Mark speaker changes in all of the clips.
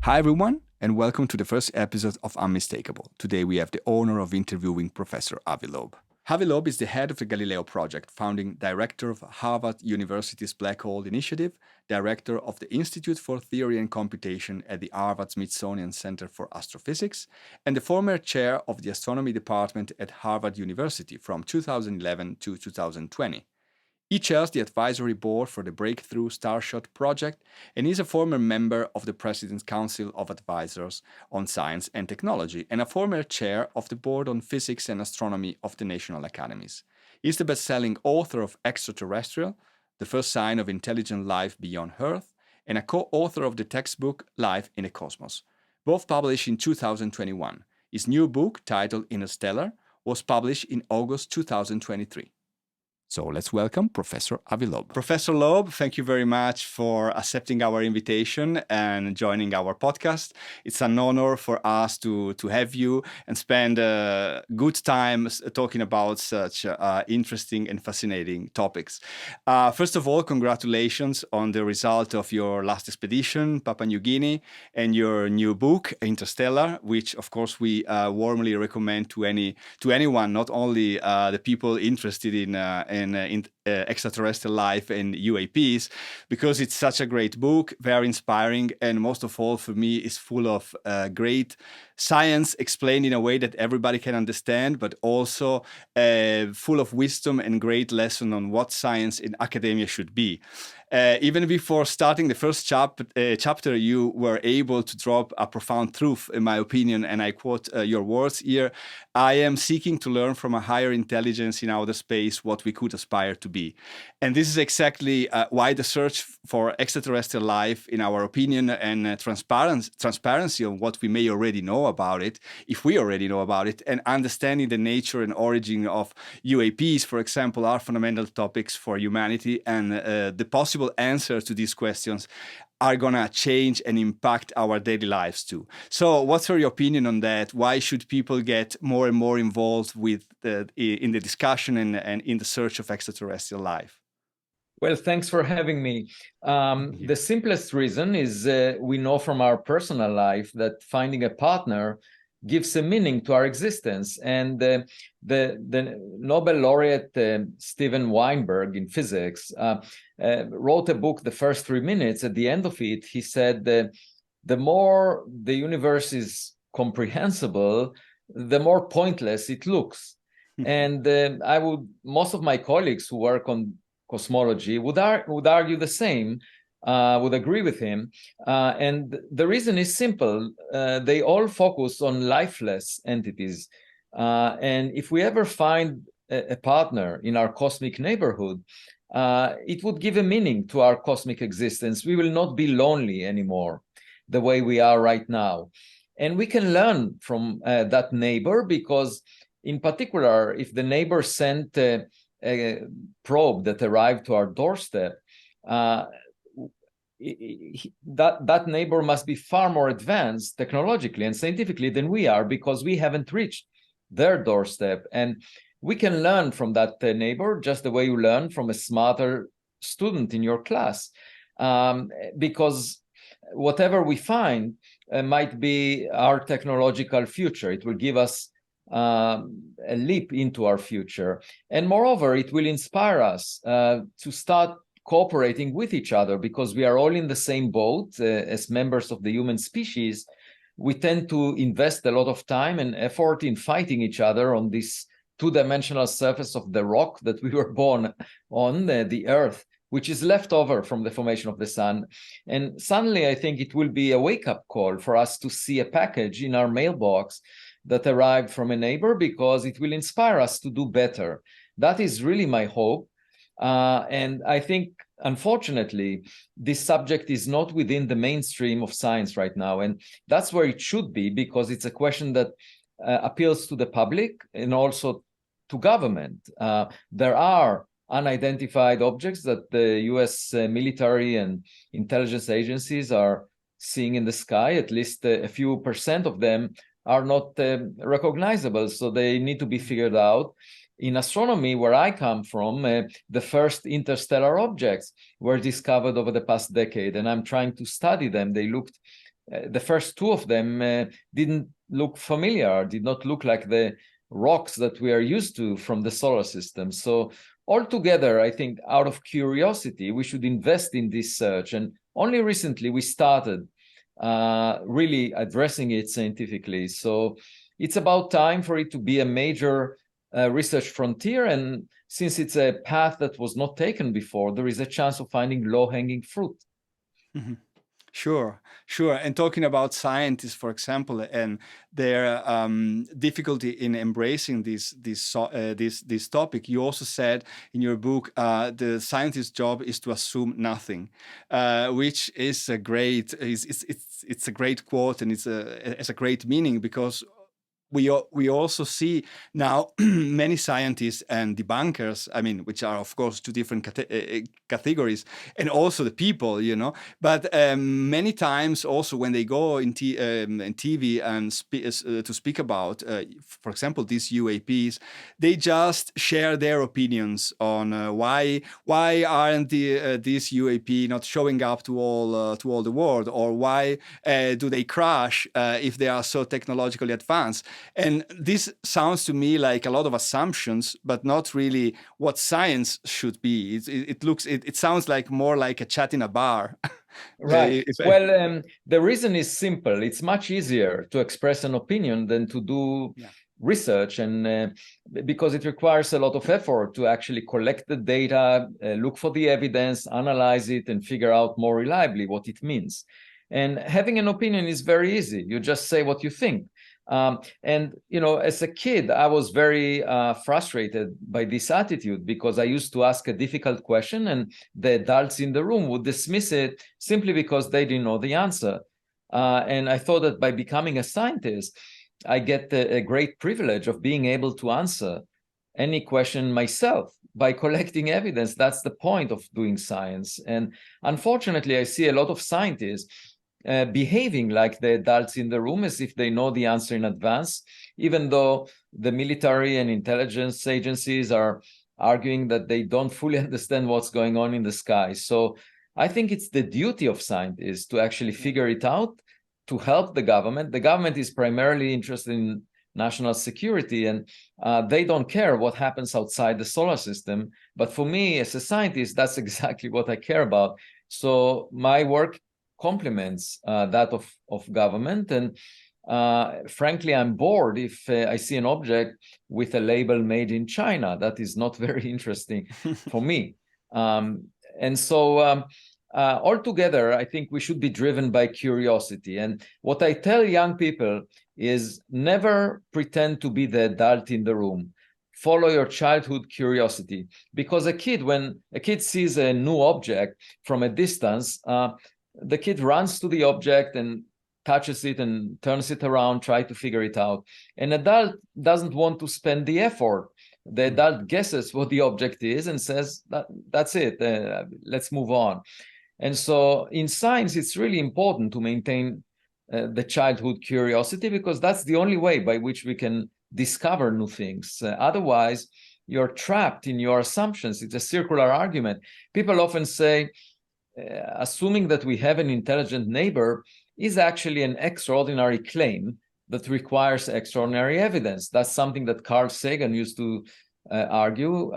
Speaker 1: Hi everyone, and welcome to the first episode of Unmistakable. Today we have the honor of interviewing Professor Avi Loeb. Avi Loeb is the head of the Galileo Project, founding director of Harvard University's Black Hole Initiative, director of the Institute for Theory and Computation at the Harvard-Smithsonian Center for Astrophysics, and the former chair of the Astronomy Department at Harvard University from 2011 to 2020. He chairs the advisory board for the Breakthrough Starshot project and is a former member of the President's Council of Advisors on Science and Technology and a former chair of the board on physics and astronomy of the National Academies. He is the best-selling author of Extraterrestrial, The First Sign of Intelligent Life Beyond Earth, and a co-author of the textbook Life in the Cosmos, both published in 2021. His new book, titled Interstellar, was published in August 2023. So let's welcome Professor Avi Loeb. Professor Loeb, thank you very much for accepting our invitation and joining our podcast. It's an honor for us to have you and spend a good time talking about such interesting and fascinating topics. First of all, congratulations on the result of your last expedition, Papua New Guinea, and your new book, Interstellar, which of course we warmly recommend to anyone, not only the people interested in extraterrestrial life and UAPs, because it's such a great book, very inspiring, and most of all for me is full of great science explained in a way that everybody can understand, but also full of wisdom and great lesson on what science in academia should be. Even before starting the first chapter, you were able to drop a profound truth, in my opinion, and I quote your words here: "I am seeking to learn from a higher intelligence in outer space what we could aspire to be." And this is exactly why the search for extraterrestrial life, in our opinion, and transparency on what we may already know about it, if we already know about it, and understanding the nature and origin of UAPs, for example, are fundamental topics for humanity, and the possible answers to these questions are going to change and impact our daily lives too. So what's your opinion on that? Why should people get more and more involved with in the discussion and in the search of extraterrestrial life?
Speaker 2: Well, thanks for having me. The simplest reason is we know from our personal life that finding a partner gives a meaning to our existence. And the Nobel laureate Steven Weinberg in physics wrote a book, The First 3 Minutes. At the end of it, he said the more the universe is comprehensible, the more pointless it looks. And most of my colleagues who work on cosmology would argue the same, would agree with him. And the reason is simple. They all focus on lifeless entities. And if we ever find a partner in our cosmic neighborhood, it would give a meaning to our cosmic existence. We will not be lonely anymore the way we are right now. And we can learn from that neighbor, because in particular, if the neighbor sent a probe that arrived to our doorstep, that neighbor must be far more advanced technologically and scientifically than we are, because we haven't reached their doorstep. And we can learn from that neighbor just the way you learn from a smarter student in your class, because whatever we find might be our technological future. It will give us a leap into our future. And moreover, it will inspire us to start cooperating with each other, because we are all in the same boat as members of the human species. We tend to invest a lot of time and effort in fighting each other on this two-dimensional surface of the rock that we were born on, the Earth, which is left over from the formation of the sun. And suddenly, I think it will be a wake-up call for us to see a package in our mailbox that arrived from a neighbor, because it will inspire us to do better. That is really my hope. And I think, unfortunately, this subject is not within the mainstream of science right now. And that's where it should be, because it's a question that appeals to the public and also to government. There are unidentified objects that the US military and intelligence agencies are seeing in the sky. At least a few % of them are not recognizable, so they need to be figured out. In astronomy, where I come from, the first interstellar objects were discovered over the past decade, and I'm trying to study them. They looked the first two of them didn't look familiar, did not look like the rocks that we are used to from the solar system. So altogether, I think out of curiosity, we should invest in this search. And only recently we started really addressing it scientifically. So it's about time for it to be a major research frontier. And since it's a path that was not taken before, there is a chance of finding low-hanging fruit.
Speaker 1: Mm-hmm. Sure, sure. And talking about scientists, for example, and their difficulty in embracing this topic, you also said in your book, the scientist's job is to assume nothing, which is a great it's a great quote, and it's a great meaning, because we also see now many scientists and debunkers, I mean, which are of course two different categories, and also the people, but many times also when they go in TV and to speak about, for example, these UAPs, they just share their opinions on why aren't these UAP not showing up to all the world, or why do they crash if they are so technologically advanced. And this sounds to me like a lot of assumptions, but not really what science should be. It sounds like more like a chat in a bar.
Speaker 2: Right. Well, the reason is simple. It's much easier to express an opinion than to do research, and because it requires a lot of effort to actually collect the data, look for the evidence, analyze it, and figure out more reliably what it means. And having an opinion is very easy. You just say what you think. And, as a kid, I was very frustrated by this attitude, because I used to ask a difficult question and the adults in the room would dismiss it simply because they didn't know the answer. And I thought that by becoming a scientist, I get a great privilege of being able to answer any question myself by collecting evidence. That's the point of doing science. And unfortunately, I see a lot of scientists behaving like the adults in the room, as if they know the answer in advance, even though the military and intelligence agencies are arguing that they don't fully understand what's going on in the sky. So I think it's the duty of scientists to actually figure it out, to help the government. The government is primarily interested in national security, and they don't care what happens outside the solar system. But for me, as a scientist, that's exactly what I care about. So my work complements that of government. And frankly, I'm bored if I see an object with a label made in China. That is not very interesting for me. And so altogether, I think we should be driven by curiosity. And what I tell young people is never pretend to be the adult in the room. Follow your childhood curiosity, because when a kid sees a new object from a distance, the kid runs to the object and touches it and turns it around, try to figure it out. An adult doesn't want to spend the effort. The adult guesses what the object is and says, that's it, let's move on. And so in science, it's really important to maintain the childhood curiosity, because that's the only way by which we can discover new things. Otherwise, you're trapped in your assumptions. It's a circular argument. People often say, assuming that we have an intelligent neighbor is actually an extraordinary claim that requires extraordinary evidence. That's something that Carl Sagan used to argue.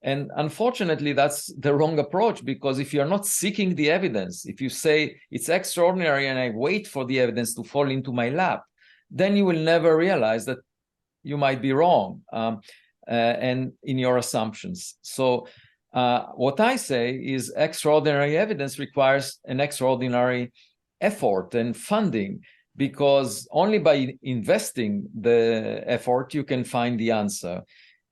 Speaker 2: And unfortunately, that's the wrong approach, because if you're not seeking the evidence, if you say it's extraordinary and I wait for the evidence to fall into my lap, then you will never realize that you might be wrong and in your assumptions. So what I say is extraordinary evidence requires an extraordinary effort and funding, because only by investing the effort you can find the answer.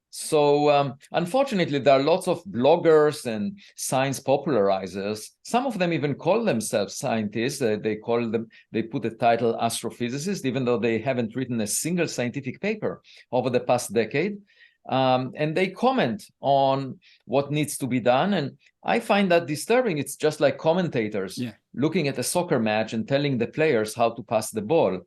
Speaker 2: So unfortunately, there are lots of bloggers and science popularizers. Some of them even call themselves scientists. They put the title astrophysicist, even though they haven't written a single scientific paper over the past decade. And they comment on what needs to be done. And I find that disturbing. It's just like commentators looking at a soccer match and telling the players how to pass the ball.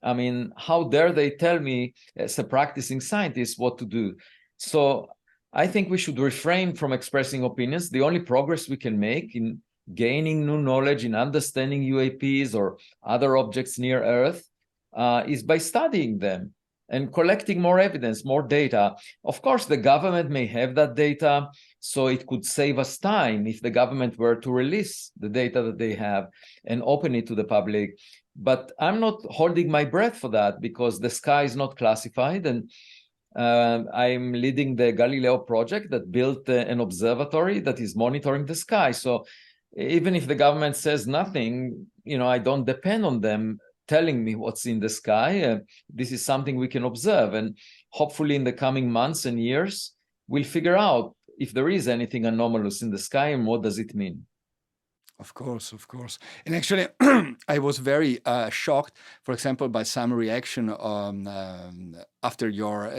Speaker 2: I mean, how dare they tell me as a practicing scientist what to do? So I think we should refrain from expressing opinions. The only progress we can make in gaining new knowledge in understanding UAPs or other objects near Earth is by studying them and collecting more evidence, more data. Of course, the government may have that data, so it could save us time if the government were to release the data that they have and open it to the public. But I'm not holding my breath for that because the sky is not classified, and I'm leading the Galileo Project that built an observatory that is monitoring the sky. So even if the government says nothing, I don't depend on them telling me what's in the sky. This is something we can observe, and hopefully in the coming months and years, we'll figure out if there is anything anomalous in the sky and what does it mean.
Speaker 1: Of course, of course. And actually, I was very shocked, for example, by some reaction after your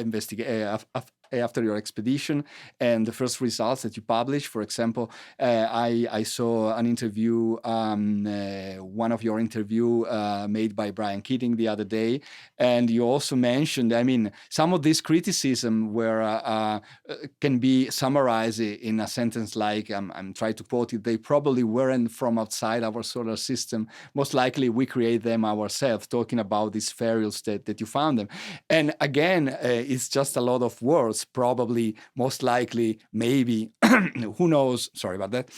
Speaker 1: after your expedition and the first results that you published. For example, I saw an interview, one of your interview made by Brian Keating the other day, and you also mentioned, I mean, some of this criticism were can be summarized in a sentence like, I'm trying to quote it, they probably weren't from outside our solar system. Most likely we create them ourselves, talking about these spherules that you found them. And again, it's just a lot of words, probably, most likely, maybe, who knows, sorry about that.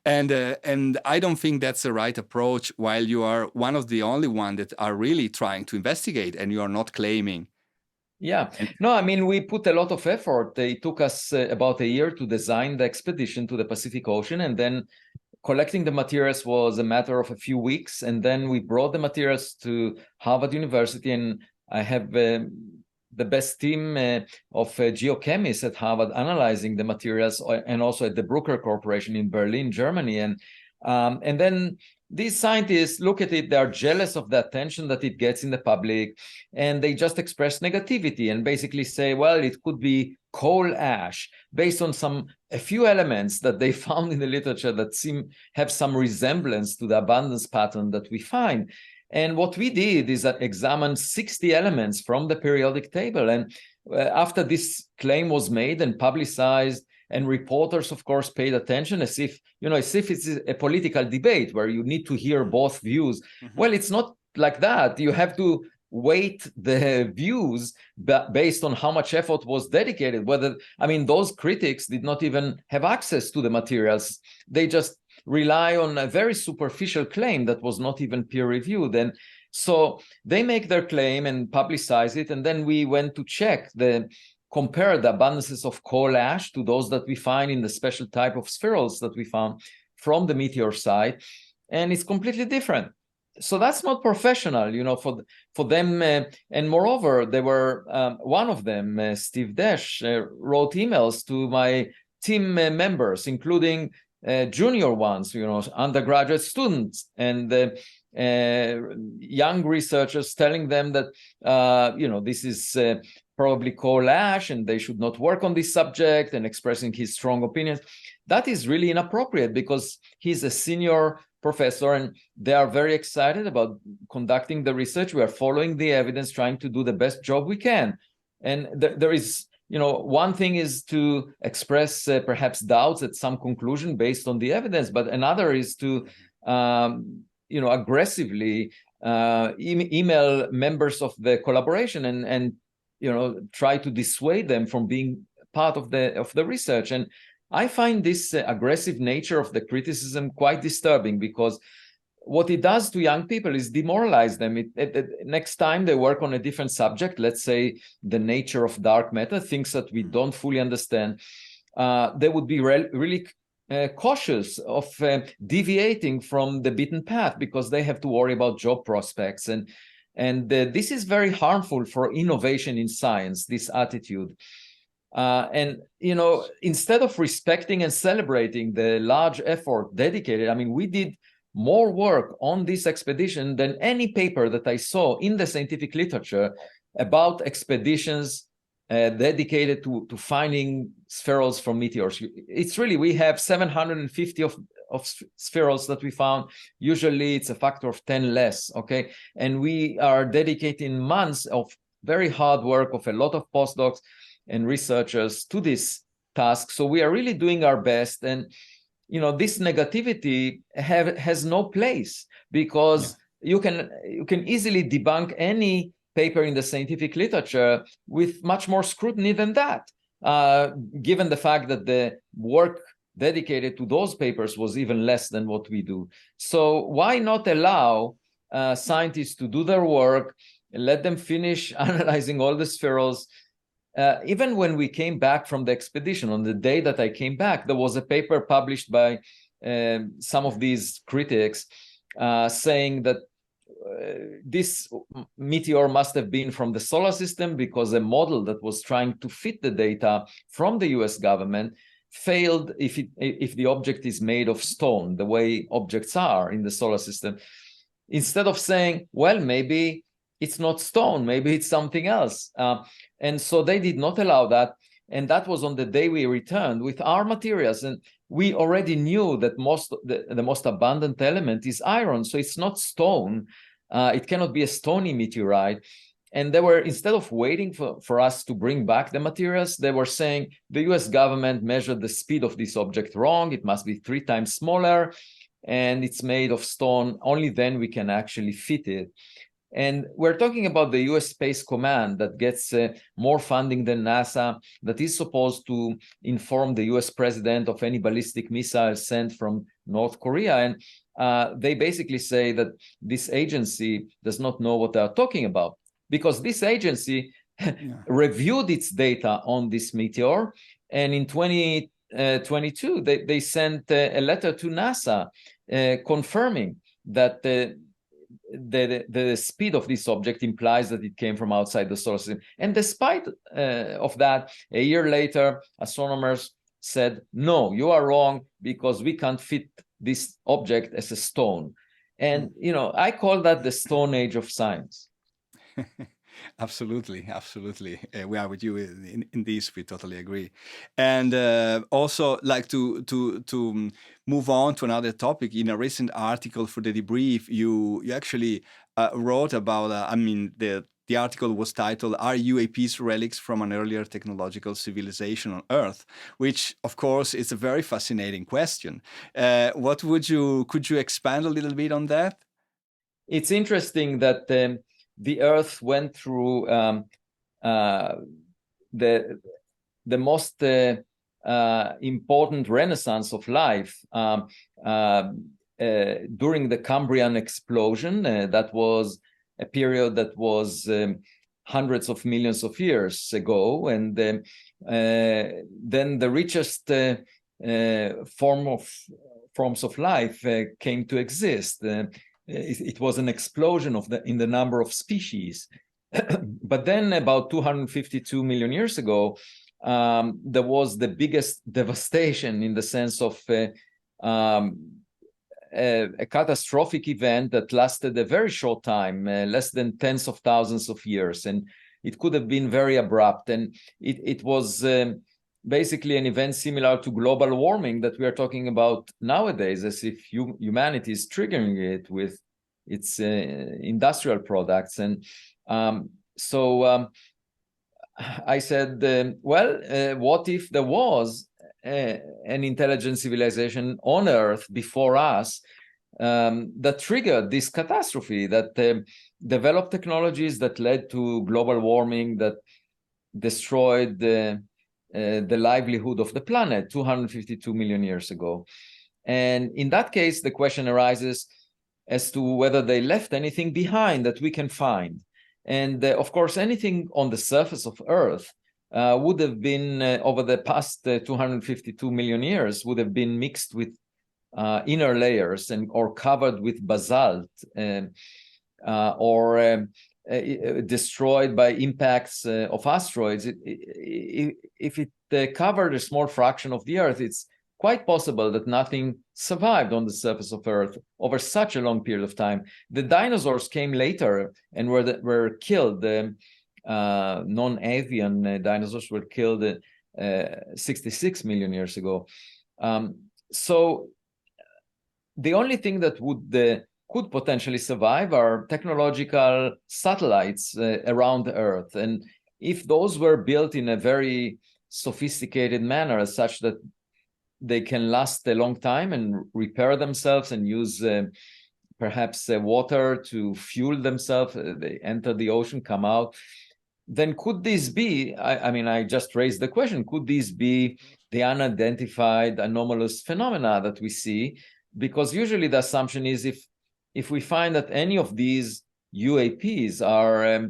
Speaker 1: And I don't think that's the right approach, while you are one of the only one that are really trying to investigate and you are not claiming.
Speaker 2: Yeah, no, I mean, we put a lot of effort. It took us about a year to design the expedition to the Pacific Ocean, and then collecting the materials was a matter of a few weeks. And then we brought the materials to Harvard University, and I have the best team of geochemists at Harvard analyzing the materials, and also at the Bruker Corporation in Berlin, Germany. And then these scientists look at it, they're jealous of the attention that it gets in the public, and they just express negativity and basically say, well, it could be coal ash based on a few elements that they found in the literature that have some resemblance to the abundance pattern that we find. And what we did is examine 60 elements from the periodic table. And after this claim was made and publicized, and reporters, of course, paid attention as if it's a political debate where you need to hear both views. Mm-hmm. Well, it's not like that. You have to weight the views based on how much effort was dedicated. Those critics did not even have access to the materials. They just rely on a very superficial claim that was not even peer-reviewed. And so they make their claim and publicize it, and then we went to compare the abundances of coal ash to those that we find in the special type of spherules that we found from the meteor site, and it's completely different. So that's not professional, for them. And moreover, they were one of them, Steve Desch, wrote emails to my team members, including junior ones, undergraduate students and young researchers, telling them that this is probably coal ash and they should not work on this subject, and expressing his strong opinions. That is really inappropriate because he's a senior professor and they are very excited about conducting the research. We are following the evidence, trying to do the best job we can. And there is, one thing is to express perhaps doubts at some conclusion based on the evidence, but another is to, aggressively email members of the collaboration and try to dissuade them from being part of the research. And I find this aggressive nature of the criticism quite disturbing, because what it does to young people is demoralize them. Next time they work on a different subject, let's say the nature of dark matter, things that we don't fully understand, they would be really cautious of deviating from the beaten path, because they have to worry about job prospects. And this is very harmful for innovation in science, this attitude. And instead of respecting and celebrating the large effort dedicated, we did more work on this expedition than any paper that I saw in the scientific literature about expeditions dedicated to finding spherules from meteors. It's really, we have 750 of spherules that we found. Usually it's a factor of 10 less, okay? And we are dedicating months of very hard work of a lot of postdocs and researchers to this task. So we are really doing our best. And this negativity has no place, because you can easily debunk any paper in the scientific literature with much more scrutiny than that, given the fact that the work dedicated to those papers was even less than what we do. So why not allow scientists to do their work, let them finish analyzing all the spherules? Even when we came back from the expedition, on the day that I came back, there was a paper published by some of these critics saying that this meteor must have been from the solar system, because a model that was trying to fit the data from the US government failed if the object is made of stone, the way objects are in the solar system. Instead of saying, well, maybe it's not stone, maybe it's something else. And so they did not allow that. And that was on the day we returned with our materials. And we already knew that the most abundant element is iron. So it's not stone. It cannot be a stony meteorite. And they were, instead of waiting for us to bring back the materials, they were saying the US government measured the speed of this object wrong. It must be 3 times smaller, and it's made of stone. Only then we can actually fit it. And we're talking about the US Space Command that gets more funding than NASA, that is supposed to inform the US president of any ballistic missiles sent from North Korea. And they basically say that this agency does not know what they're talking about, because this agency reviewed its data on this meteor. And in 2022, they sent a letter to NASA confirming that the speed of this object implies that it came from outside the solar system. And despite of that, a year later, astronomers said, no, you are wrong, because we can't fit this object as a stone. And, I call that the Stone Age of science.
Speaker 1: Absolutely. We are with you in this. We totally agree. And also like to move on to another topic. In a recent article for the Debrief, you actually wrote about. The article was titled "Are UAPs relics from an earlier technological civilization on Earth?" Which, of course, is a very fascinating question. Could you expand a little bit on that?
Speaker 2: It's interesting that the Earth went through the most important renaissance of life during the Cambrian explosion. That was a period that was hundreds of millions of years ago, and then the richest forms of life came to exist. It was an explosion in the number of species. But then about 252 million years ago, there was the biggest devastation, in the sense of a catastrophic event that lasted a very short time, less than tens of thousands of years. And it could have been very abrupt. And it was basically an event similar to global warming that we are talking about nowadays, as if humanity is triggering it with its industrial products. And so I said, what if there was an intelligent civilization on Earth before us that triggered this catastrophe, that developed technologies that led to global warming, that destroyed the livelihood of the planet 252 million years ago. And in that case, the question arises as to whether they left anything behind that we can find. And of course, anything on the surface of Earth would have been, over the past 252 million years, would have been mixed with inner layers or covered with basalt, or destroyed by impacts of asteroids. If it covered a small fraction of the Earth, it's quite possible that nothing survived on the surface of Earth over such a long period of time. The dinosaurs came later and were killed. Non-avian dinosaurs were killed 66 million years ago. So the only thing that could potentially survive are technological satellites around Earth. And if those were built in a very sophisticated manner, such that they can last a long time and repair themselves and use perhaps water to fuel themselves. They enter the ocean, come out. Then could this be, I mean, I just raised the question, could this be the unidentified anomalous phenomena that we see? Because usually the assumption is if we find that any of these UAPs are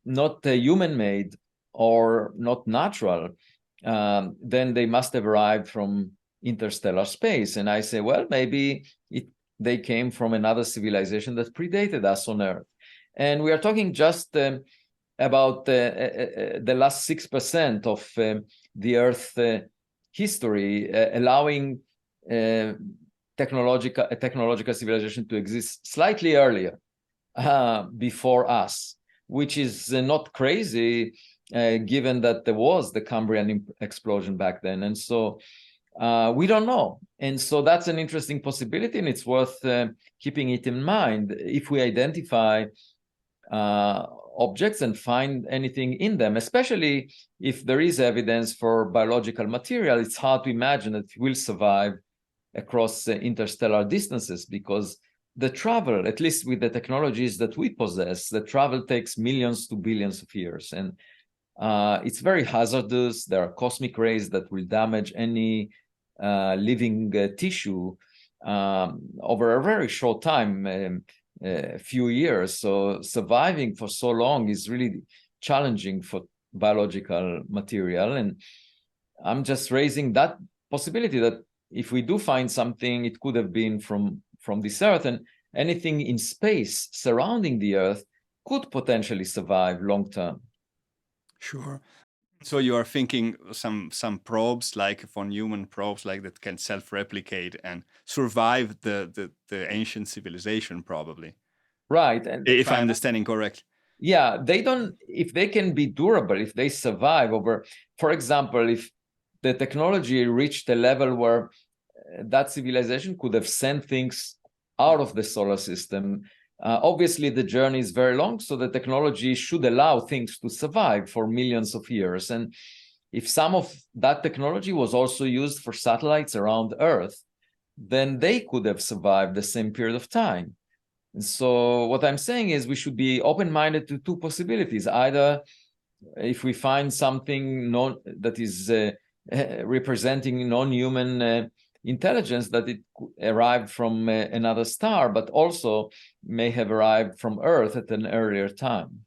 Speaker 2: not human-made or not natural, then they must have arrived from interstellar space. And I say, well, maybe they came from another civilization that predated us on Earth. And we are talking just about the last 6% of the Earth history, allowing technological civilization to exist slightly earlier before us, which is not crazy, given that there was the Cambrian explosion back then. And so we don't know. And so that's an interesting possibility, and it's worth keeping it in mind. If we identify objects and find anything in them, especially if there is evidence for biological material, it's hard to imagine that it will survive across interstellar distances, because the travel, at least with the technologies that we possess, the travel takes millions to billions of years. And it's very hazardous. There are cosmic rays that will damage any living tissue over a very short time, a few years. So surviving for so long is really challenging for biological material. And I'm just raising that possibility that if we do find something, it could have been from this Earth, and anything in space surrounding the Earth could potentially survive long term.
Speaker 1: Sure. So you are thinking some probes, like von Neumann probes, like that can self-replicate and survive the ancient civilization, probably.
Speaker 2: Right. And
Speaker 1: if I'm understanding correctly.
Speaker 2: Yeah, they don't, if they can be durable, if they survive over, for example, if the technology reached a level where that civilization could have sent things out of the solar system, obviously the journey is very long, so the technology should allow things to survive for millions of years. And if some of that technology was also used for satellites around Earth, then they could have survived the same period of time. And so what I'm saying is we should be open-minded to two possibilities. Either if we find something that is representing non-human intelligence, that it arrived from another star, but also may have arrived from Earth at an earlier time.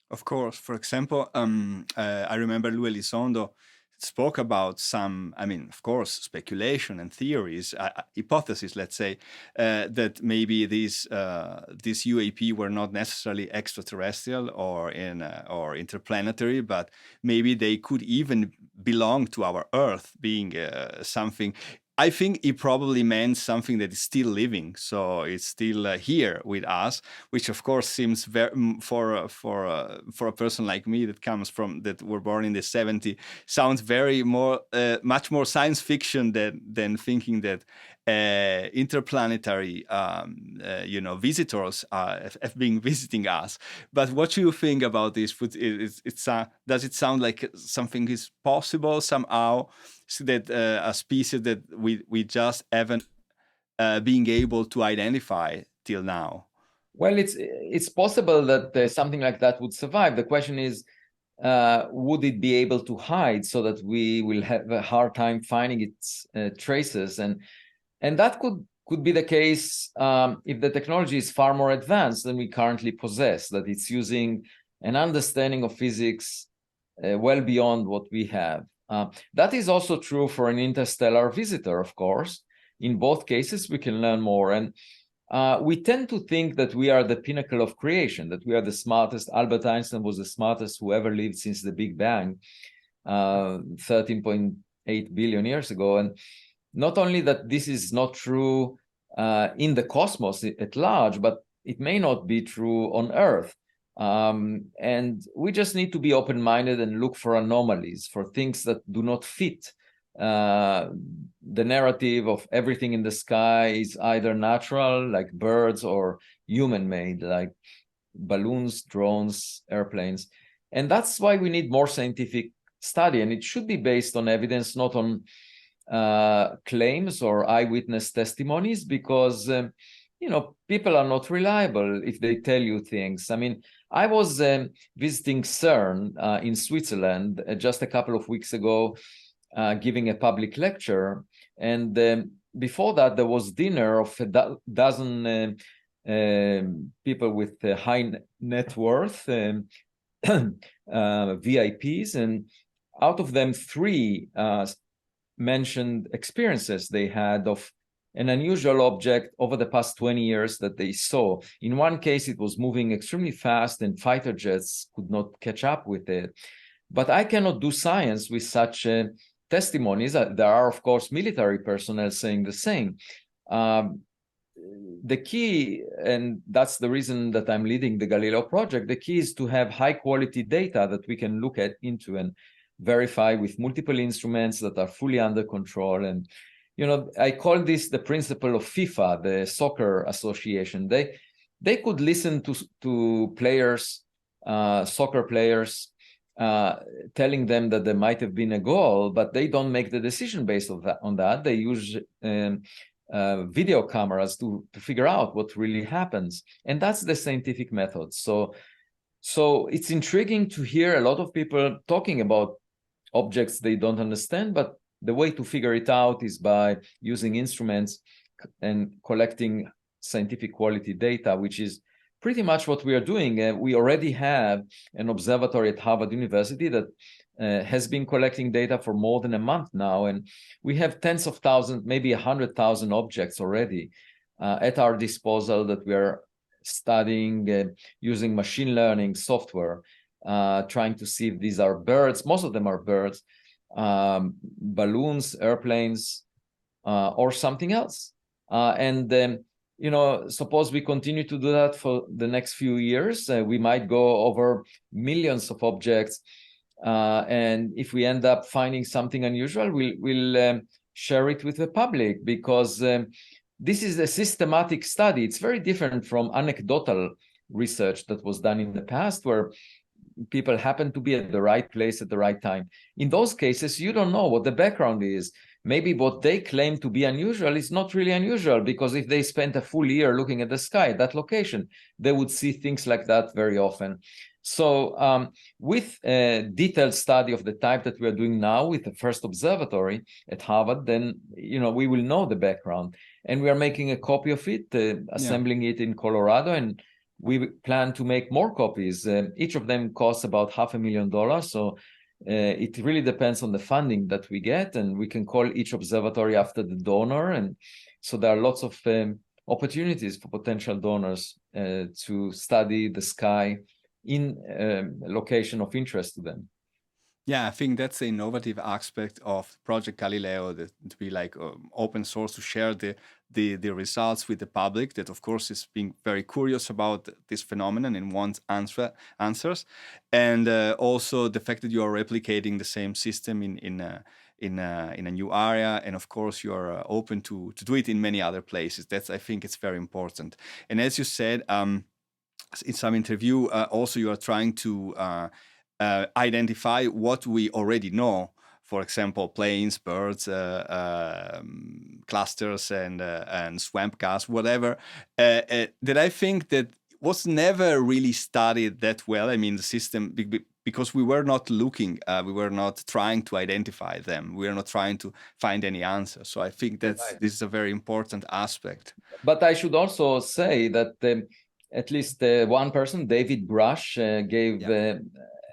Speaker 1: Of course. For example, I remember Lou Elizondo spoke about some, I mean, of course, speculation and theories, hypotheses, let's say, that maybe these UAP were not necessarily extraterrestrial or interplanetary, but maybe they could even belong to our Earth, being something. I think he probably meant something that is still living, so it's still here with us, which of course seems very, for a person like me that were born in the 70s, sounds very much more science fiction than thinking that interplanetary visitors have been visiting us. But what do you think about this? Does it sound like something is possible somehow? That a species that we just haven't being able to identify till now?
Speaker 2: Well, it's possible that something like that would survive. The question is, would it be able to hide so that we will have a hard time finding its traces? And that could be the case if the technology is far more advanced than we currently possess, that it's using an understanding of physics well beyond what we have. That is also true for an interstellar visitor, of course. In both cases, we can learn more. And we tend to think that we are the pinnacle of creation, that we are the smartest. Albert Einstein was the smartest who ever lived since the Big Bang, 13.8 billion years ago. And not only that this is not true in the cosmos at large, but it may not be true on Earth. And we just need to be open-minded and look for anomalies, for things that do not fit the narrative of everything in the sky is either natural, like birds, or human-made, like balloons, drones, airplanes. And that's why we need more scientific study, and it should be based on evidence, not on claims or eyewitness testimonies, because people are not reliable if they tell you things. I mean, I was visiting CERN in Switzerland just a couple of weeks ago, giving a public lecture, and before that there was dinner of a dozen people with high net worth, VIPs, and out of them, three mentioned experiences they had of an unusual object over the past 20 years that they saw. In one case, it was moving extremely fast and fighter jets could not catch up with it. But I cannot do science with such testimonies. There are, of course, military personnel saying the same. The key, and that's the reason that I'm leading the Galileo Project, the key is to have high quality data that we can look into and verify with multiple instruments that are fully under control. And I call this the principle of FIFA, the soccer association. They could listen to players, soccer players, telling them that there might have been a goal, but they don't make the decision based on that. They use video cameras to figure out what really happens, and that's the scientific method. So it's intriguing to hear a lot of people talking about objects they don't understand, but the way to figure it out is by using instruments and collecting scientific quality data, which is pretty much what we are doing. We already have an observatory at Harvard University that has been collecting data for more than a month now, and we have tens of thousands, maybe 100,000 objects already at our disposal that we are studying using machine learning software, trying to see if these are birds. Most of them are birds, balloons, airplanes, or something else. Suppose we continue to do that for the next few years, we might go over millions of objects. And if we end up finding something unusual, we'll share it with the public, because this is a systematic study. It's very different from anecdotal research that was done in the past, where people happen to be at the right place at the right time. In those cases, you don't know what the background is. Maybe what they claim to be unusual is not really unusual, because if they spent a full year looking at the sky at that location, they would see things like that very often. So with a detailed study of the type that we are doing now with the first observatory at Harvard, then we will know the background, and we are making a copy of it, assembling it in Colorado, and we plan to make more copies. Each of them costs about $500,000. So it really depends on the funding that we get, and we can call each observatory after the donor. And so there are lots of opportunities for potential donors to study the sky in a location of interest to them.
Speaker 1: Yeah, I think that's the innovative aspect of Project Galileo, that to be like open source, to share the results with the public, that of course is being very curious about this phenomenon and wants answers. And also the fact that you are replicating the same system in a new area, and of course you are open to do it in many other places. I think it's very important. And as you said in some interview, also you are trying to identify what we already know. For example, planes, birds, clusters, and swamp gas, whatever. That I think that was never really studied that well. I mean, the system, because we were not looking, we were not trying to identify them. We were not trying to find any answer. So I think that this is a very important aspect.
Speaker 2: But I should also say that at least one person, David Grusch, gave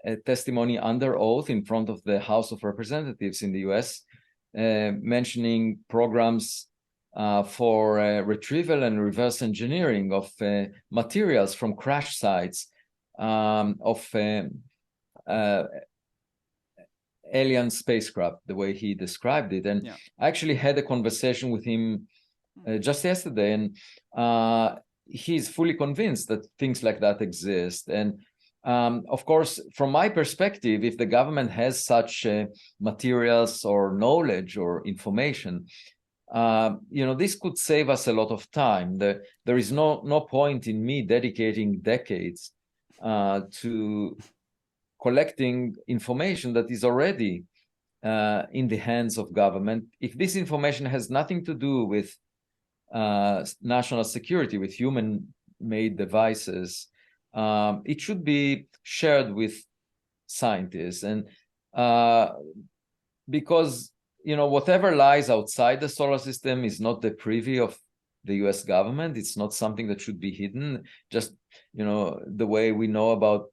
Speaker 2: a testimony under oath in front of the House of Representatives in the US, mentioning programs for retrieval and reverse engineering of materials from crash sites of alien spacecraft, the way he described it. And I actually had a conversation with him just yesterday, and he's fully convinced that things like that exist. And of course, from my perspective, if the government has such materials or knowledge or information, this could save us a lot of time. There is no point in me dedicating decades to collecting information that is already in the hands of government. If this information has nothing to do with national security, with human-made devices, it should be shared with scientists. And because, you know, whatever lies outside the solar system is not the privy of the US government. It's not something that should be hidden. Just, you know, the way we know about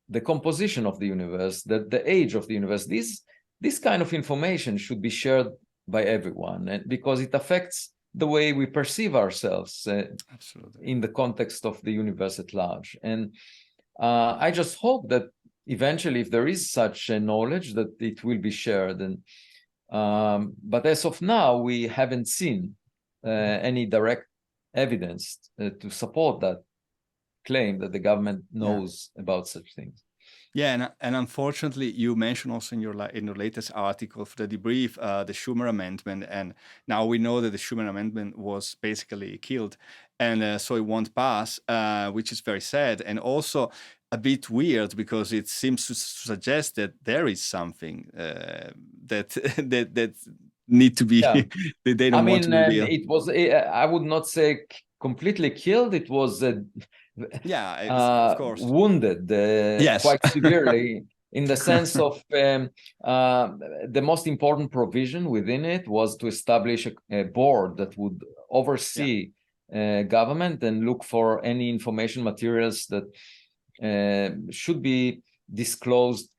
Speaker 2: the composition of the universe, the age of the universe, this kind of information should be shared by everyone, and because it affects the way we perceive ourselves in the context of the universe at large. And I just hope that eventually, if there is such a knowledge, that it will be shared. And but as of now, we haven't seen any direct evidence to support that claim that the government knows about such things.
Speaker 1: Yeah, and unfortunately, you mentioned also in your latest article for the debrief the Schumer Amendment, and now we know that the Schumer Amendment was basically killed, and so it won't pass, which is very sad, and also a bit weird because it seems to suggest that there is something that need to be they don't want to reveal.
Speaker 2: It was, I would not say completely killed. It was
Speaker 1: of course
Speaker 2: wounded quite severely in the sense of the most important provision within it was to establish a board that would oversee government and look for any information materials that should be disclosed.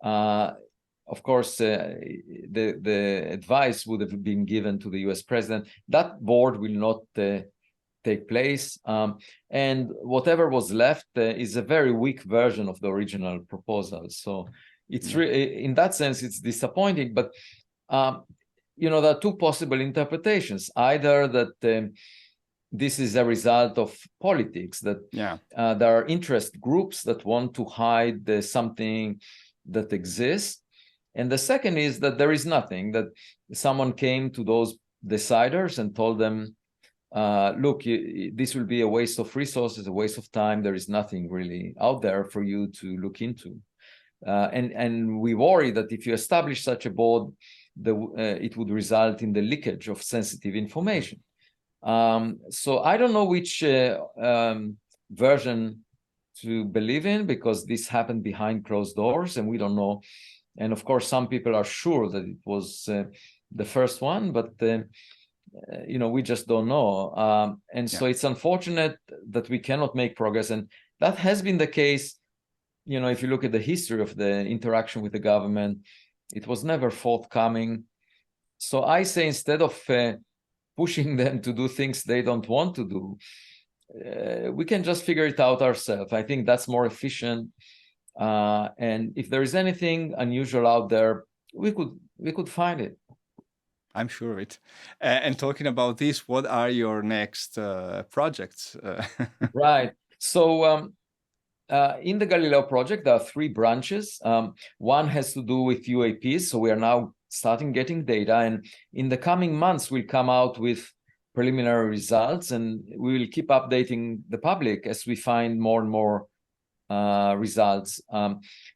Speaker 2: Of course, the advice would have been given to the US president. That board will not take place. And whatever was left is a very weak version of the original proposal. So it's in that sense, it's disappointing. But, you know, there are two possible interpretations. Either that this is a result of politics, that there are interest groups that want to hide something that exists. And the second is that there is nothing, that someone came to those deciders and told them, look, this will be a waste of resources, a waste of time. There is nothing really out there for you to look into. And we worry that if you establish such a board, it would result in the leakage of sensitive information. So I don't know which version to believe in, because this happened behind closed doors and we don't know. And of course, some people are sure that it was the first one, but you know, we just don't know. So it's unfortunate that we cannot make progress. And that has been the case, you know, if you look at the history of the interaction with the government, it was never forthcoming. So I say, instead of pushing them to do things they don't want to do, we can just figure it out ourselves. I think that's more efficient. And if there is anything unusual out there, we could find it.
Speaker 1: I'm sure of it. And talking about this, what are your next projects?
Speaker 2: Right. So in the Galileo Project, there are three branches. One has to do with UAPs. So we are now starting getting data. And in the coming months, we'll come out with preliminary results. And we will keep updating the public as we find more and more results.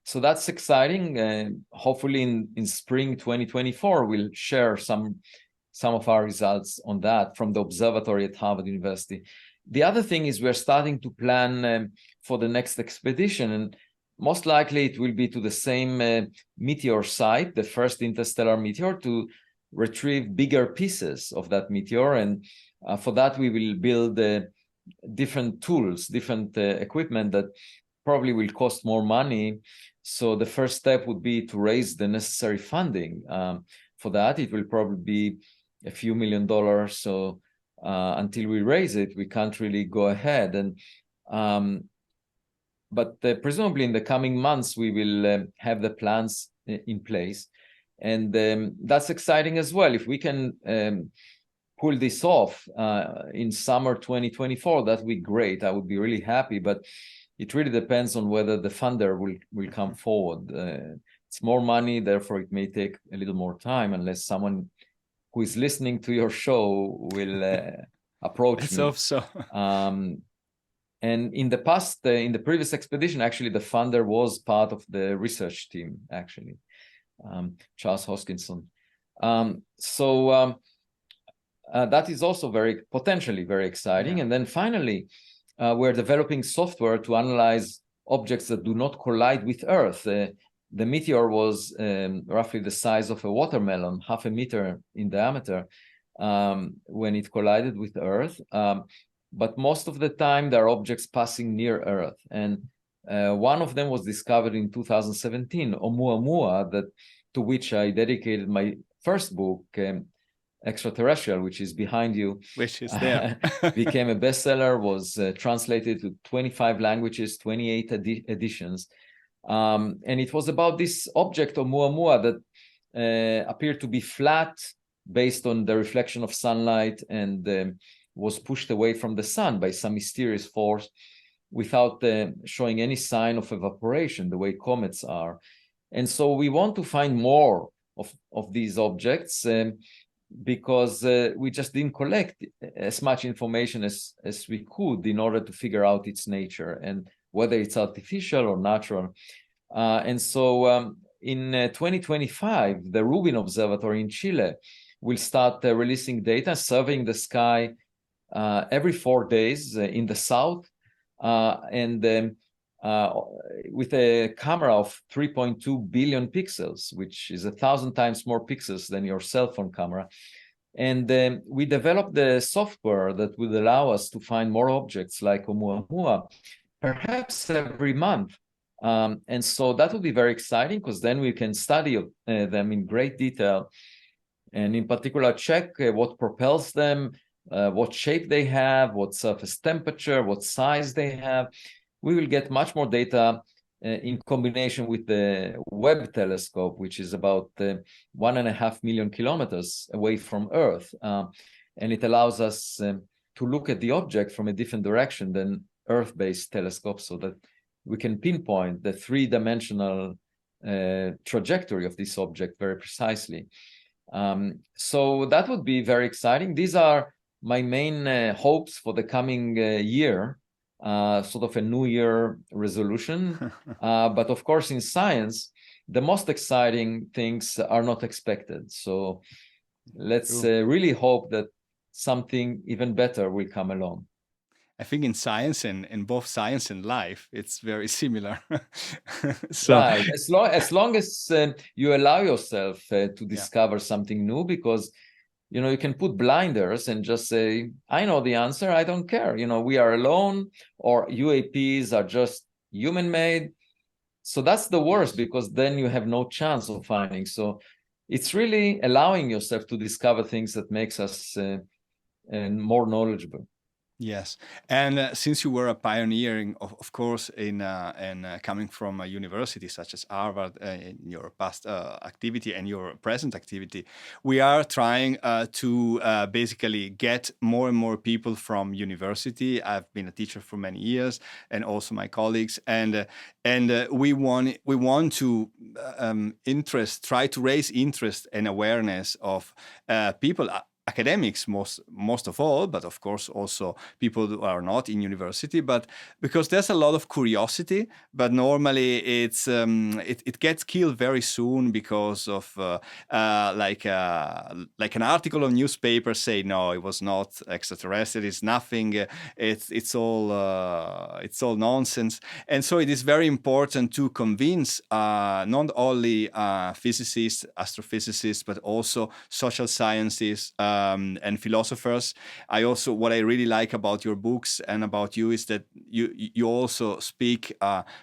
Speaker 2: So that's exciting. Hopefully in spring 2024, we'll share some of our results on that from the observatory at Harvard University. The other thing is we're starting to plan for the next expedition, and most likely it will be to the same meteor site, the first interstellar meteor, to retrieve bigger pieces of that meteor. And for that, we will build different tools, different equipment that probably will cost more money. So the first step would be to raise the necessary funding for that. It will probably be a few $1 million. So until we raise it, we can't really go ahead. And but presumably in the coming months, we will have the plans in place. And that's exciting as well. If we can pull this off in summer 2024, that would be great. I would be really happy. But it really depends on whether the funder will come forward. It's more money, therefore it may take a little more time, unless someone who is listening to your show will approach me.
Speaker 1: Let's hope so.
Speaker 2: And in the past, in the previous expedition, actually, the funder was part of the research team, actually. Charles Hoskinson. That is also potentially very exciting.
Speaker 1: Yeah.
Speaker 2: And then finally, we're developing software to analyze objects that do not collide with Earth. The meteor was roughly the size of a watermelon, 0.5 meter in diameter, when it collided with Earth. But most of the time, there are objects passing near Earth. And one of them was discovered in 2017, Oumuamua, to which I dedicated my first book, Extraterrestrial, which is behind you.
Speaker 1: Which is there.
Speaker 2: Became a bestseller, was translated to 25 languages, 28 editions. And it was about this object, Oumuamua, that appeared to be flat based on the reflection of sunlight and was pushed away from the sun by some mysterious force without showing any sign of evaporation, the way comets are. And so we want to find more of these objects because we just didn't collect as much information as we could in order to figure out its nature and whether it's artificial or natural. And so in 2025, the Rubin Observatory in Chile will start releasing data, surveying the sky every 4 days in the south, with a camera of 3.2 billion pixels, which is 1,000 times more pixels than your cell phone camera. And we developed the software that would allow us to find more objects like Oumuamua, perhaps every month. And so that would be very exciting because then we can study them in great detail, and in particular check what propels them, what shape they have, what surface temperature, what size they have. We will get much more data in combination with the Webb telescope, which is about 1.5 million kilometers away from Earth. And it allows us to look at the object from a different direction than Earth-based telescopes, so that we can pinpoint the three-dimensional trajectory of this object very precisely. So that would be very exciting. These are my main hopes for the coming year, sort of a New Year resolution. But of course, in science, the most exciting things are not expected. So let's really hope that something even better will come along.
Speaker 1: I think in science and in both science and life, it's very similar. So,
Speaker 2: right. As long as you allow yourself to discover something new, because you can put blinders and just say, I know the answer, I don't care. We are alone, or UAPs are just human-made. So that's the worst, because then you have no chance of finding. So it's really allowing yourself to discover things that makes us more knowledgeable.
Speaker 1: Yes, and since you were a pioneer, of course, in coming from a university such as Harvard, in your past activity and your present activity, we are trying to basically get more and more people from university. I've been a teacher for many years, and also my colleagues, and we want to try to raise interest and awareness of people. Academics most of all, but of course also people who are not in university, but because there's a lot of curiosity, but normally it gets killed very soon because of like an article on newspaper say no, it was not extraterrestrial, it's nothing, it's all nonsense. And so it is very important to convince not only physicists, astrophysicists, but also social sciences and philosophers. What I really like about your books and about you is that you also speak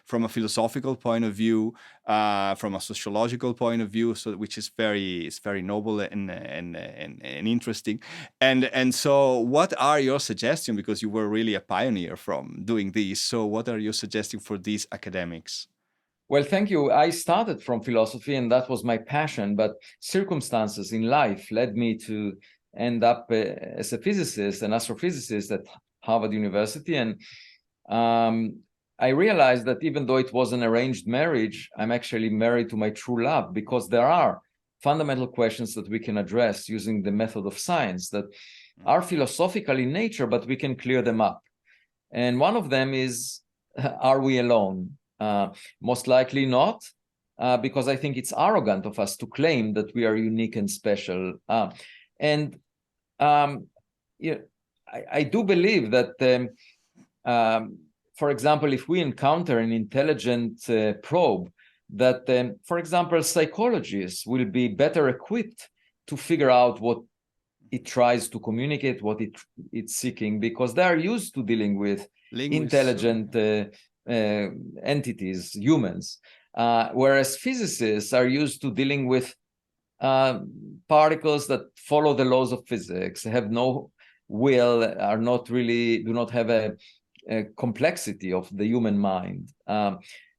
Speaker 1: from a philosophical point of view, from a sociological point of view, so which is very noble and interesting. And so, what are your suggestions? Because you were really a pioneer from doing this. So, what are you suggesting for these academics?
Speaker 2: Well, thank you. I started from philosophy, and that was my passion, but circumstances in life led me to end up as a physicist, an astrophysicist at Harvard University. And I realized that even though it was an arranged marriage, I'm actually married to my true love, because there are fundamental questions that we can address using the method of science that are philosophical in nature, but we can clear them up. And one of them is, are we alone? Most likely not. because I think it's arrogant of us to claim that we are unique and special. And I do believe that, for example, if we encounter an intelligent probe, that, for example, psychologists will be better equipped to figure out what it tries to communicate, what it's seeking, because they are used to dealing with intelligent entities, humans, whereas physicists are used to dealing with particles that follow the laws of physics, have no will, do not have a complexity of the human mind.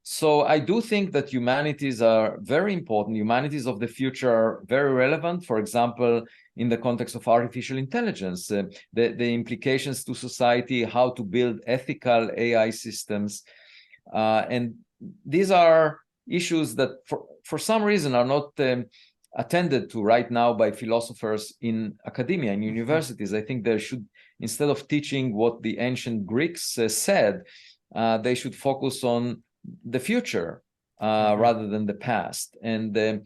Speaker 2: So I do think that humanities are very important. Humanities of the future are very relevant. For example, in the context of artificial intelligence, the implications to society, how to build ethical AI systems. And these are issues that for some reason are not attended to right now by philosophers in academia, in universities. I think they should, instead of teaching what the ancient Greeks said, they should focus on the future rather than the past. And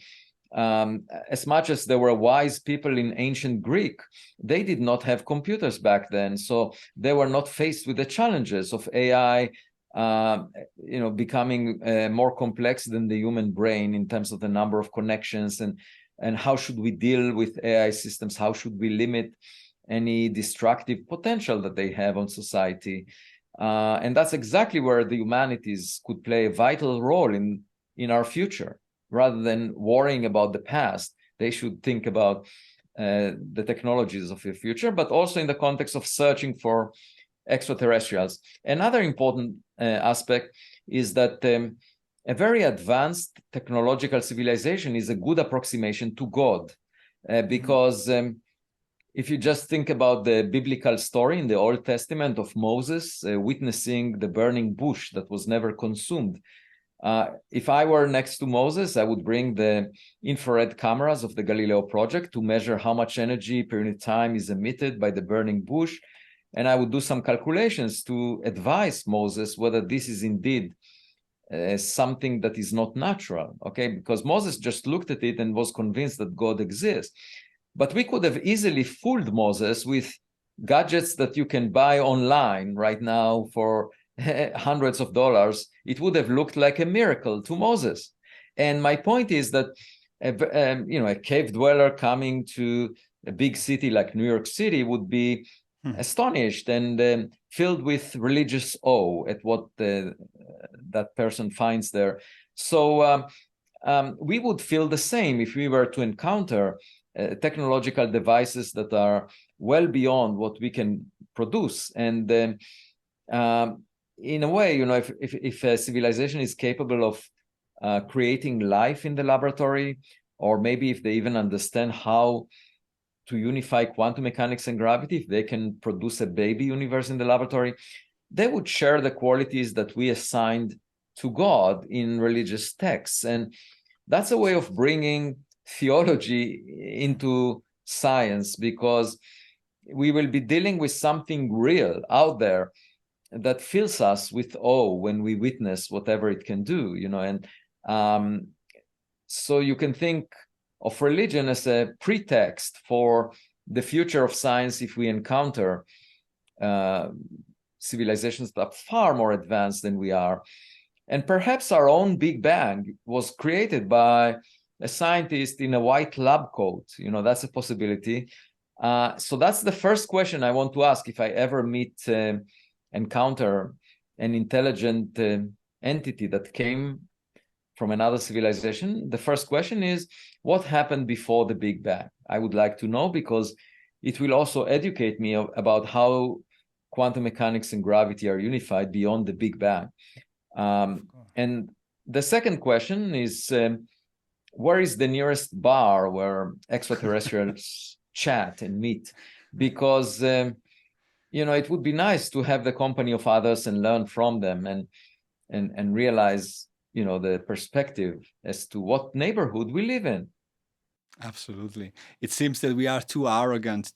Speaker 2: as much as there were wise people in ancient Greek, they did not have computers back then, so they were not faced with the challenges of AI becoming more complex than the human brain in terms of the number of connections, and how should we deal with AI systems, how should we limit any destructive potential that they have on society. And that's exactly where the humanities could play a vital role in our future. Rather than worrying about the past, they should think about the technologies of the future, but also in the context of searching for extraterrestrials. Another important aspect is that a very advanced technological civilization is a good approximation to God, because if you just think about the biblical story in the Old Testament of Moses witnessing the burning bush that was never consumed, if I were next to Moses, I would bring the infrared cameras of the Galileo Project to measure how much energy per unit time is emitted by the burning bush. And I would do some calculations to advise Moses whether this is indeed something that is not natural, okay? Because Moses just looked at it and was convinced that God exists. But we could have easily fooled Moses with gadgets that you can buy online right now for hundreds of dollars. It would have looked like a miracle to Moses. And my point is that a cave dweller coming to a big city like New York City would be astonished and filled with religious awe at what that person finds there. So we would feel the same if we were to encounter technological devices that are well beyond what we can produce. And in a way, if a civilization is capable of creating life in the laboratory, or maybe if they even understand how to unify quantum mechanics and gravity, if they can produce a baby universe in the laboratory, they would share the qualities that we assigned to God in religious texts. And that's a way of bringing theology into science, because we will be dealing with something real out there that fills us with awe when we witness whatever it can do, and so you can think of religion as a pretext for the future of science if we encounter civilizations that are far more advanced than we are. And perhaps our own Big Bang was created by a scientist in a white lab coat. That's a possibility. So that's the first question I want to ask if I ever encounter an intelligent entity that came from another civilization. The first question is, what happened before the Big Bang? I would like to know, because it will also educate me about how quantum mechanics and gravity are unified beyond the Big Bang. And the second question is, where is the nearest bar where extraterrestrials chat and meet? Because it would be nice to have the company of others and learn from them and realize the perspective as to what neighborhood we live in.
Speaker 1: Absolutely. It seems that we are too arrogant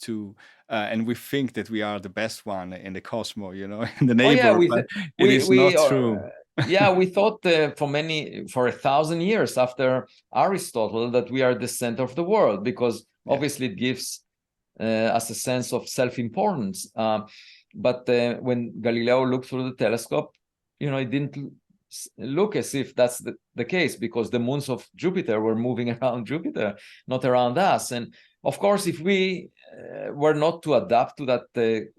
Speaker 1: and we think that we are the best one in the cosmos, in the neighborhood, but it is not true.
Speaker 2: Yeah, we thought for 1,000 years after Aristotle that we are the center of the world, because obviously it gives us a sense of self-importance. But when Galileo looked through the telescope, it didn't look as if that's the case, because the moons of Jupiter were moving around Jupiter, not around us. And of course, if we were not to adapt to that, the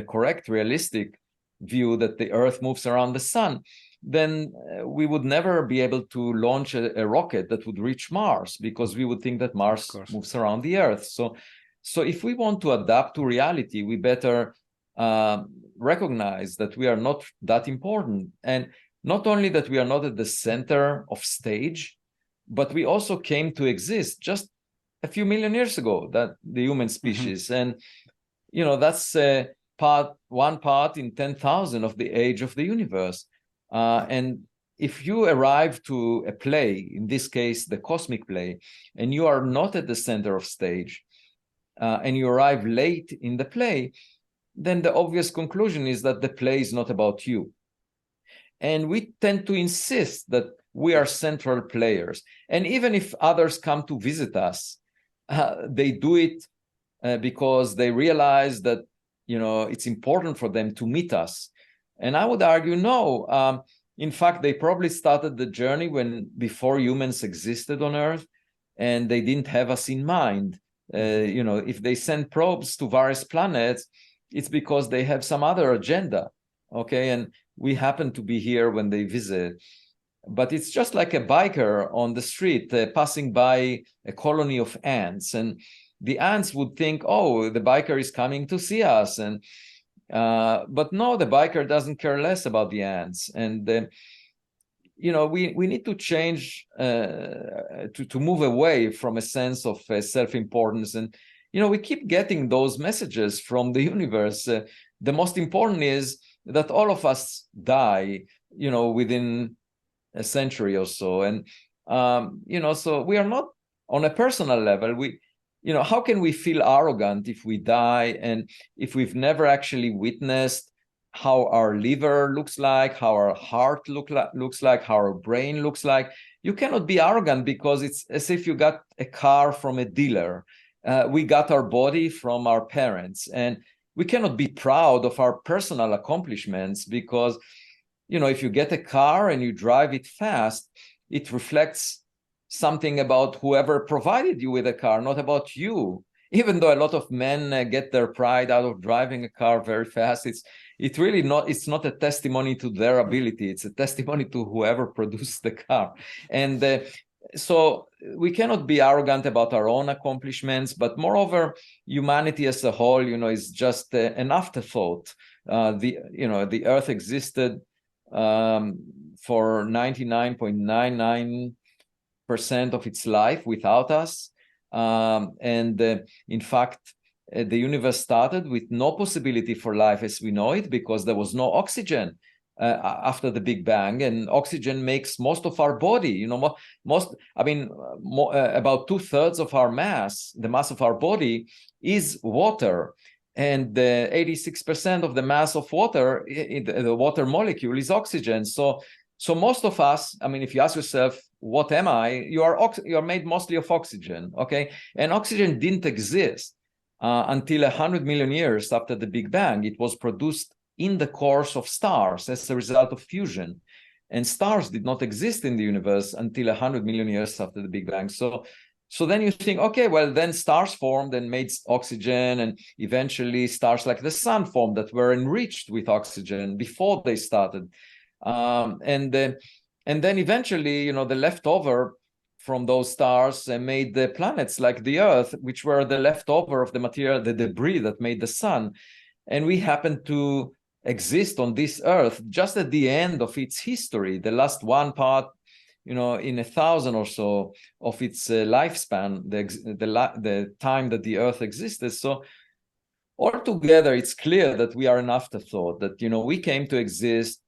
Speaker 2: correct, realistic view that the Earth moves around the sun, then we would never be able to launch a rocket that would reach Mars, because we would think that Mars moves around the Earth. So if we want to adapt to reality, we better recognize that we are not that important. And not only that we are not at the center of stage, but we also came to exist just a few million years ago, that the human species. And, that's one part in 10,000 of the age of the universe. And if you arrive to a play, in this case, the cosmic play, and you are not at the center of stage, and you arrive late in the play, then the obvious conclusion is that the play is not about you. And we tend to insist that we are central players. And even if others come to visit us, they do it because they realize that, it's important for them to meet us. And I would argue, no. In fact, they probably started the journey before humans existed on Earth, and they didn't have us in mind. If they send probes to various planets, it's because they have some other agenda, okay? And we happen to be here when they visit. But it's just like a biker on the street passing by a colony of ants, and the ants would think, oh, the biker is coming to see us. And but no, the biker doesn't care less about the ants. And we need to change to move away from a sense of self-importance. And we keep getting those messages from the universe. The most important is that all of us die, within a century or so. And so we are not on a personal level. How can we feel arrogant if we die, and if we've never actually witnessed how our liver looks like, how our heart looks like, how our brain looks like? You cannot be arrogant, because it's as if you got a car from a dealer. We got our body from our parents, and we cannot be proud of our personal accomplishments, because if you get a car and you drive it fast, it reflects something about whoever provided you with a car, not about you. Even though a lot of men get their pride out of driving a car very fast, it's not a testimony to their ability. It's a testimony to whoever produced the car. And so we cannot be arrogant about our own accomplishments, but moreover, humanity as a whole, is just an afterthought. The Earth existed for 99.99% of its life without us. In fact, the universe started with no possibility for life as we know it, because there was no oxygen after the Big Bang, and oxygen makes most of our body. About 2/3 of our mass, the mass of our body, is water. And 86% of the mass of water, the water molecule, is oxygen. So most of us, if you ask yourself, what am I? You are made mostly of oxygen, okay? And oxygen didn't exist until 100 million years after the Big Bang. It was produced in the course of stars as a result of fusion. And stars did not exist in the universe until 100 million years after the Big Bang. So then you think, okay, well, then stars formed and made oxygen, and eventually stars like the sun formed that were enriched with oxygen before they started. And then eventually, the leftover from those stars made the planets like the Earth, which were the leftover of the material, the debris that made the sun. And we happen to exist on this Earth just at the end of its history, the last one part, in 1,000 or so of its lifespan, the time that the Earth existed. So altogether, it's clear that we are an afterthought, that, we came to exist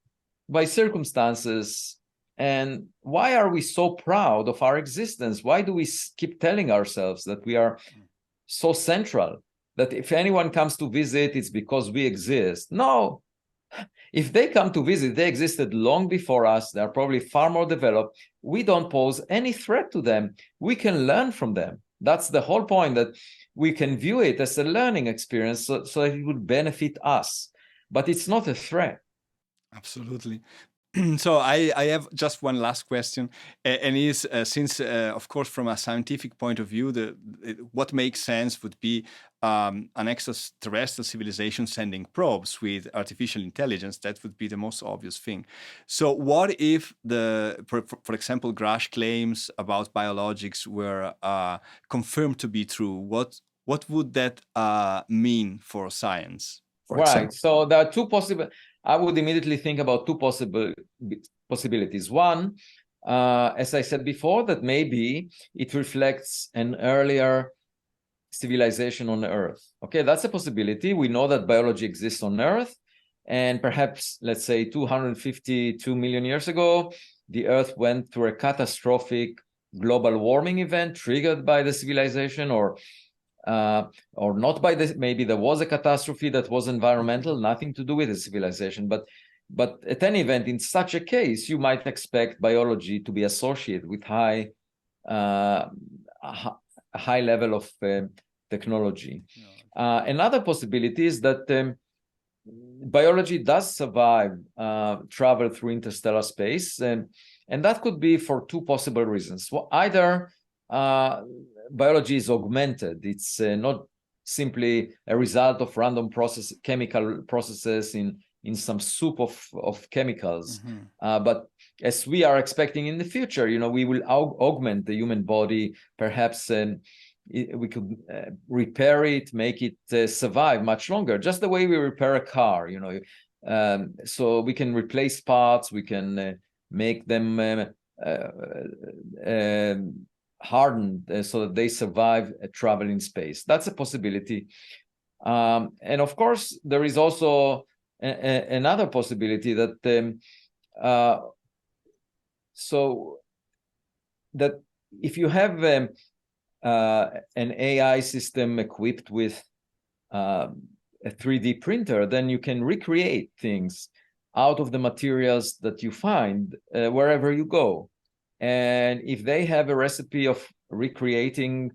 Speaker 2: by circumstances. And why are we so proud of our existence? Why do we keep telling ourselves that we are so central, that if anyone comes to visit, it's because we exist? No, If they come to visit, they existed long before us. They're probably far more developed. We don't pose any threat to them. We can learn from them. That's the whole point, that we can view it as a learning experience so that it would benefit us. But it's not a threat.
Speaker 1: Absolutely. So I have just one last question, and is since of course from a scientific point of view, what makes sense would be an extraterrestrial civilization sending probes with artificial intelligence. That would be the most obvious thing. So what if for example, Grusch claims about biologics were confirmed to be true? What would that mean for science, for
Speaker 2: Right.
Speaker 1: example?
Speaker 2: So there are two possible. I would immediately think about two possibilities. One, as I said before, that maybe it reflects an earlier civilization on Earth. Okay, that's a possibility. We know that biology exists on Earth, and perhaps, let's say, 252 million years ago, the Earth went through a catastrophic global warming event triggered by the civilization, or not by this. Maybe there was a catastrophe that was environmental, nothing to do with the civilization. But at any event, in such a case, you might expect biology to be associated with high level of technology. Another possibility is that biology does survive travel through interstellar space, and that could be for two possible reasons. Well, either biology is augmented. It's not simply a result of random chemical processes in some soup of chemicals. But as we are expecting in the future, we will augment the human body. Perhaps we could repair it, make it survive much longer, just the way we repair a car. So we can replace parts. We can make them hardened so that they survive travel in space. That's a possibility. And of course, there is also another possibility that so that if you have an AI system equipped with a 3D printer, then you can recreate things out of the materials that you find wherever you go. And if they have a recipe of recreating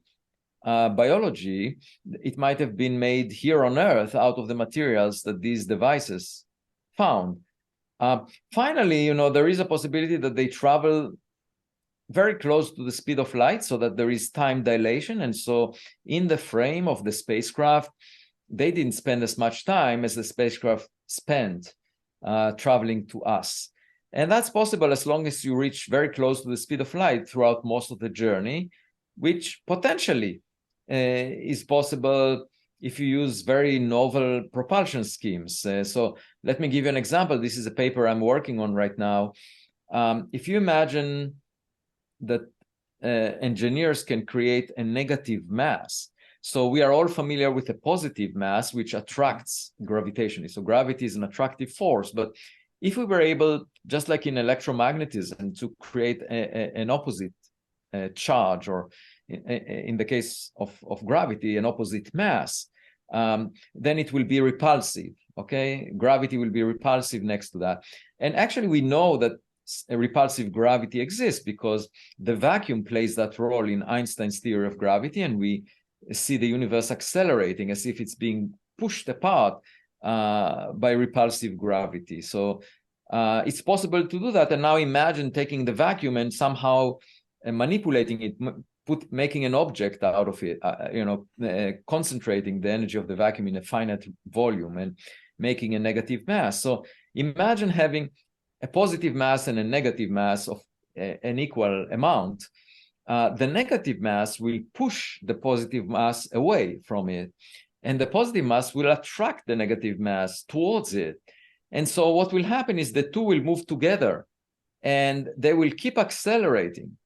Speaker 2: biology, it might have been made here on Earth out of the materials that these devices found. Finally, there is a possibility that they travel very close to the speed of light, so that there is time dilation. And so in the frame of the spacecraft, they didn't spend as much time as the spacecraft spent traveling to us. And that's possible as long as you reach very close to the speed of light throughout most of the journey, which potentially is possible if you use very novel propulsion schemes. So let me give you an example. This is a paper I'm working on right now. If you imagine that engineers can create a negative mass. So we are all familiar with a positive mass, which attracts gravitationally. So gravity is an attractive force. But if we were able, just like in electromagnetism, to create an opposite charge, or in the case of gravity, an opposite mass, then it will be repulsive. Okay, gravity will be repulsive next to that. And actually, we know that a repulsive gravity exists because the vacuum plays that role in Einstein's theory of gravity, and we see the universe accelerating as if it's being pushed apart by repulsive gravity. So it's possible to do that. And now imagine taking the vacuum and somehow manipulating it, making an object out of it, concentrating the energy of the vacuum in a finite volume and making a negative mass. So imagine having a positive mass and a negative mass of an equal amount. The negative mass will push the positive mass away from it, and the positive mass will attract the negative mass towards it. And so what will happen is the two will move together, and they will keep accelerating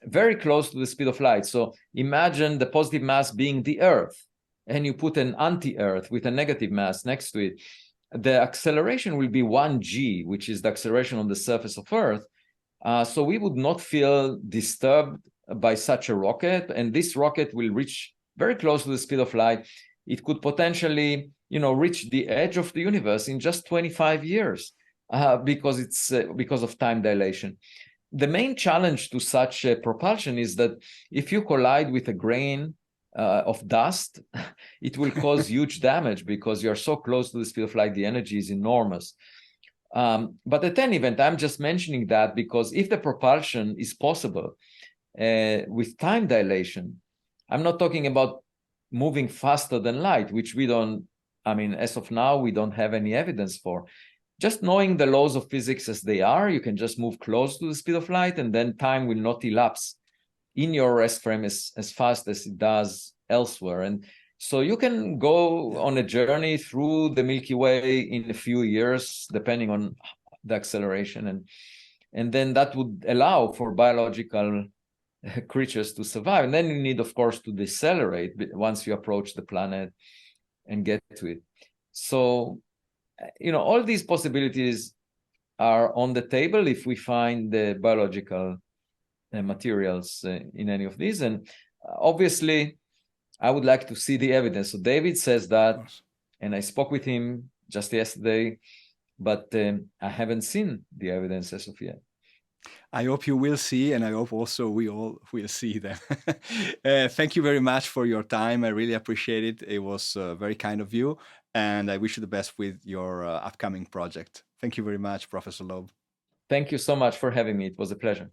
Speaker 2: very close to the speed of light. So imagine the positive mass being the Earth, and you put an anti-Earth with a negative mass next to it. The acceleration will be 1g, which is the acceleration on the surface of Earth. So we would not feel disturbed by such a rocket, and this rocket will reach very close to the speed of light. It could potentially, reach the edge of the universe in just 25 years because of time dilation. The main challenge to such propulsion is that if you collide with a grain of dust, it will cause huge damage because you're so close to the speed of light, the energy is enormous. But at any event, I'm just mentioning that because if the propulsion is possible with time dilation, I'm not talking about moving faster than light, which as of now, we don't have any evidence for. Just knowing the laws of physics as they are, you can just move close to the speed of light, and then time will not elapse in your rest frame as fast as it does elsewhere. And so you can go on a journey through the Milky Way in a few years, depending on the acceleration. And then that would allow for biological creatures to survive. And then you need, of course, to decelerate once you approach the planet and get to it. So, all these possibilities are on the table if we find the biological materials in any of these. And obviously, I would like to see the evidence. So David says that, and I spoke with him just yesterday, but I haven't seen the evidence as of yet.
Speaker 1: I hope you will see, and I hope also we all will see them. Thank you very much for your time. I really appreciate it. It was very kind of you, and I wish you the best with your upcoming project. Thank you very much, Professor Loeb.
Speaker 2: Thank you so much for having me. It was a pleasure.